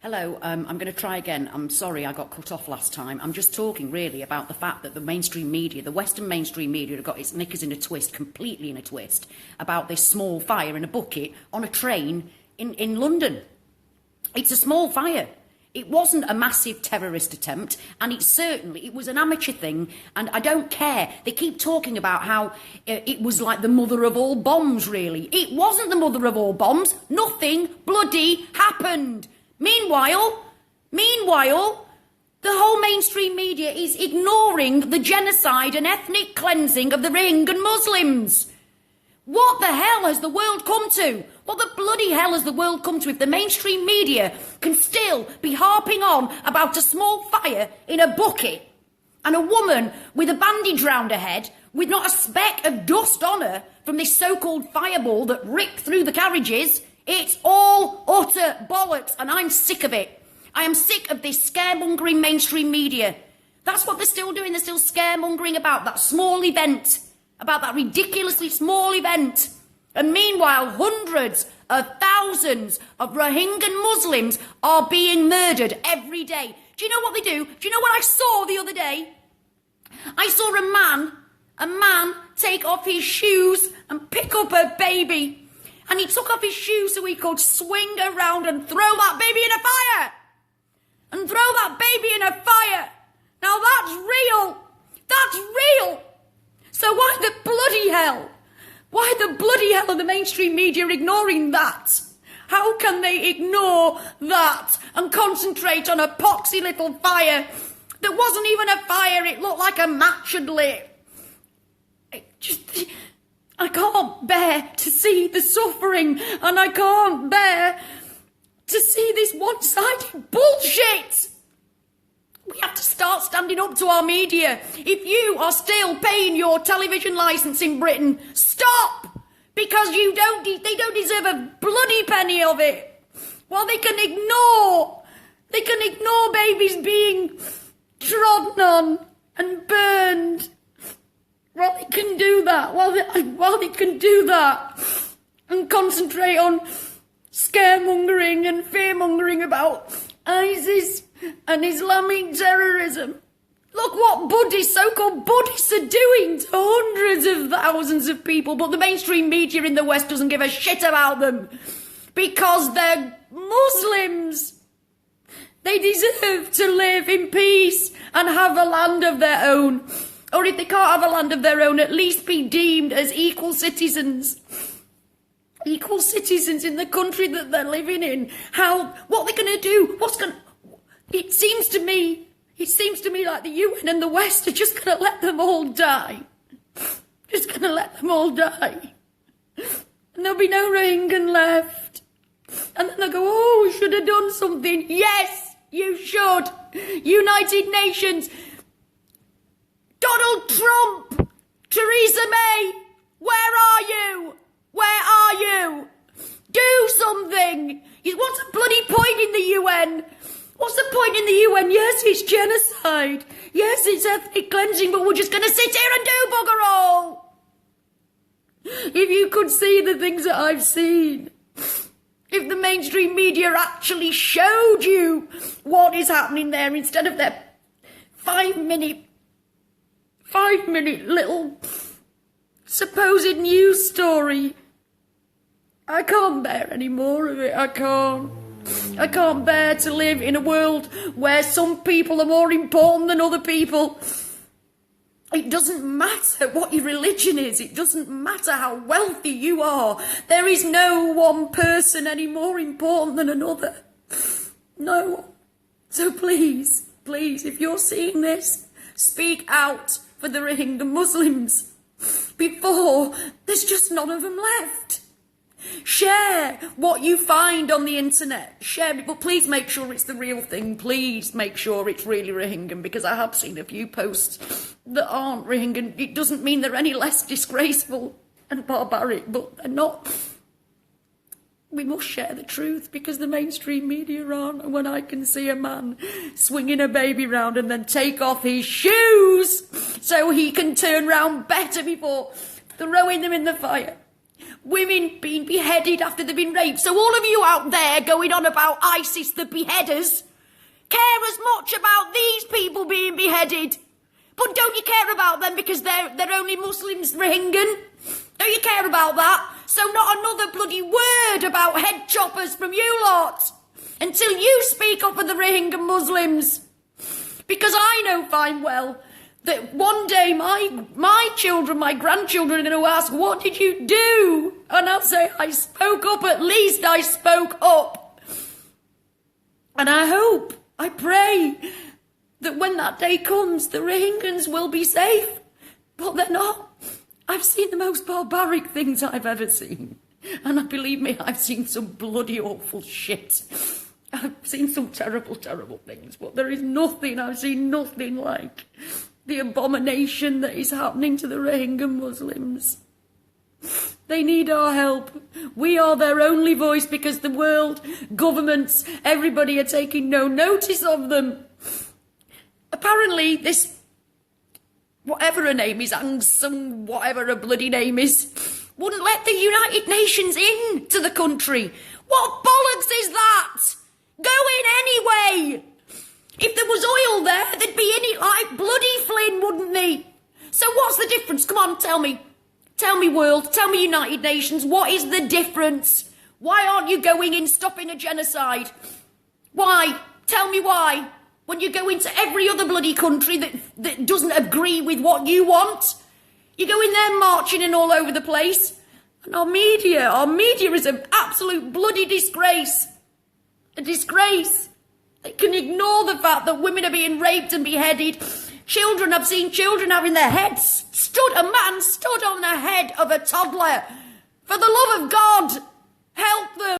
Hello, I'm going to try again. I'm sorry I got cut off last time. I'm just talking really about the fact that the mainstream media, the Western mainstream media, have got its knickers in a twist, completely in a twist, about this small fire in a bucket on a train in London. It's a small fire. It wasn't a massive terrorist attempt, and it was an amateur thing, and I don't care. They keep talking about how it was like the mother of all bombs, really. It wasn't the mother of all bombs. Nothing bloody happened. Meanwhile, the whole mainstream media is ignoring the genocide and ethnic cleansing of the Rohingya Muslims. What the hell has the world come to? What the bloody hell has the world come to if the mainstream media can still be harping on about a small fire in a bucket and a woman with a bandage round her head with not a speck of dust on her from this so-called fireball that ripped through the carriages? It's all utter bollocks, and I'm sick of it. I am sick of this scaremongering mainstream media. That's what they're still doing. They're still scaremongering about that small event, about that ridiculously small event. And meanwhile, hundreds of thousands of Rohingya Muslims are being murdered every day. Do you know what they do? Do you know what I saw the other day? I saw a man take off his shoes and pick up a baby. And he took off his shoes so he could swing around and throw that baby in a fire. And throw that baby in a fire. Now that's real. That's real. So why the bloody hell? Why the bloody hell are the mainstream media ignoring that? How can they ignore that and concentrate on a poxy little fire that wasn't even a fire? It looked like a match had lit. I can't bear to see the suffering, and I can't bear to see this one-sided bullshit. We have to start standing up to our media. If you are still paying your television licence in Britain, stop! Because they don't deserve a bloody penny of it. While they can ignore babies being trodden on and burned. While they can do that and concentrate on scaremongering and fearmongering about ISIS and Islamic terrorism. Look what so-called Buddhists are doing to hundreds of thousands of people, but the mainstream media in the West doesn't give a shit about them because they're Muslims. They deserve to live in peace and have a land of their own. Or if they can't have a land of their own, at least be deemed as equal citizens. Equal citizens in the country that they're living in. What they're going to do? It seems to me like the UN and the West are just going to let them all die. Just going to let them all die. And there'll be no Rohingya left. And then they'll go, oh, we should have done something. Yes, you should. United Nations. Donald Trump, Theresa May, where are you? Where are you? Do something. What's the bloody point in the UN? What's the point in the UN? Yes, it's genocide. Yes, it's ethnic cleansing, but we're just going to sit here and do bugger all. If you could see the things that I've seen. If the mainstream media actually showed you what is happening there instead of their 5-minute little supposed news story. I can't bear any more of it. I can't bear to live in a world where some people are more important than other people. It doesn't matter what your religion is. It doesn't matter how wealthy you are. There is no one person any more important than another. No. So please, if you're seeing this, speak out for the Rohingya Muslims before there's just none of them left. Share what you find on the internet. Share it, but please make sure it's the real thing. Please make sure it's really Rohingya, because I have seen a few posts that aren't Rohingya. It doesn't mean they're any less disgraceful and barbaric, but they're not. We must share the truth because the mainstream media aren't. And when I can see a man swinging a baby round and then take off his shoes so he can turn round better before throwing them in the fire. women being beheaded after they've been raped. So all of you out there going on about ISIS, the beheaders, care as much about these people being beheaded. But don't you care about them because they're only Muslims, Rohingyan? Don't you care about that? So not another bloody word about head choppers from you lot until you speak up for the Rohingya Muslims. Because I know fine well that one day my children, my grandchildren are going to ask, what did you do? And I'll say, I spoke up, at least I spoke up. And I hope, I pray that when that day comes, the Rohingyans will be safe. But they're not. I've seen the most barbaric things I've ever seen. And believe me, I've seen some bloody awful shit. I've seen some terrible, terrible things. But there is nothing, I've seen nothing like the abomination that is happening to the Rohingya Muslims. They need our help. We are their only voice because the world, governments, everybody are taking no notice of them. Apparently, this, whatever her name is, Aung San, whatever her bloody name is, wouldn't let the United Nations in to the country. What bollocks is that? Go in anyway. If there was oil there, they'd be in it like bloody Flynn, wouldn't they? So what's the difference? Come on, tell me. Tell me, world. Tell me, United Nations. What is the difference? Why aren't you going in stopping a genocide? Why? Tell me why. When you go into every other bloody country that doesn't agree with what you want, you go in there marching and all over the place. And our media is an absolute bloody disgrace. A disgrace. They can ignore the fact that women are being raped and beheaded. Children, I've seen children having their heads a man stood on the head of a toddler. For the love of God, help them.